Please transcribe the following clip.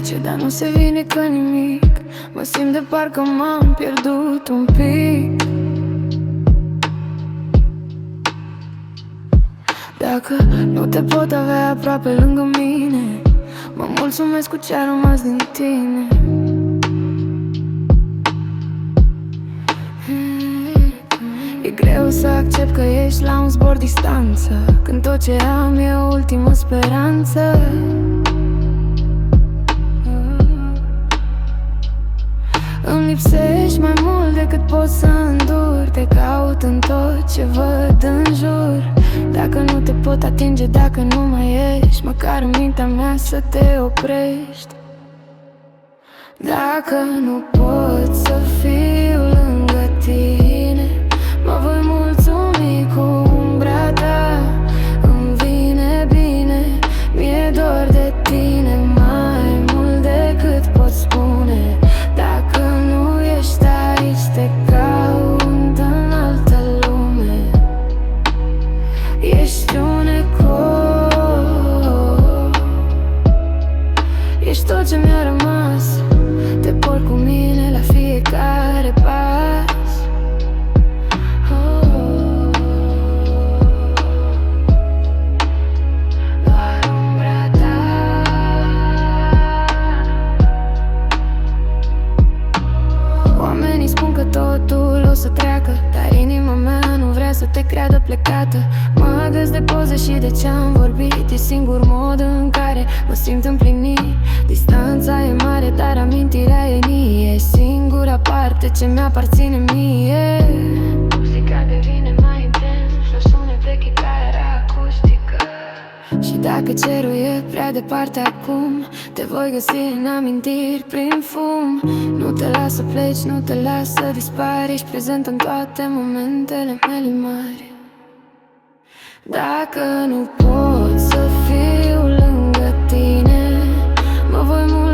trece, dar nu se vindecă nimic. Mă simt de parcă m-am pierdut un pic. Dacă nu te pot avea aproape lângă mine, mă mulțumesc cu ce-a rămas din tine. E greu să accept că ești la un zbor distanță, când tot ce am e o ultimă speranță. Îmi lipsești mai mult decât pot să îndur. Te caut în tot ce văd în jur. Dacă nu te pot atinge, dacă nu mai ești, măcar în mintea mea să te oprești. Dacă nu pot să fiu lângă tine, mă voi mulțumi cu umbra ta. Îmi vine bine, mi-e dor de tine mai mult decât pot spune. Dacă nu ești aici, te caut în altă lume. Ești un ecou, ești tot ce mi-a rămas. Te porc cu mine la fiecare pas. Doar umbra ta. Oamenii spun că totul o să treacă, dar inima mea nu vrea să te creadă plecată. Mă agăs de poze și de ce-am vorbit. E singur mod în care mă simt împlinit. Distanța e mare, dar amintirea e nie. E singura parte ce mi-aparține mie. Muzica devine mai intens, o sunet de chitară acustică. Și dacă cerul e prea departe acum, te voi găsi în amintiri prin fum. Nu te las să pleci, nu te las să dispari. Ești prezent în toate momentele mele mari. Dacă nu pot să fiu lângă tine, mă voi mulțumi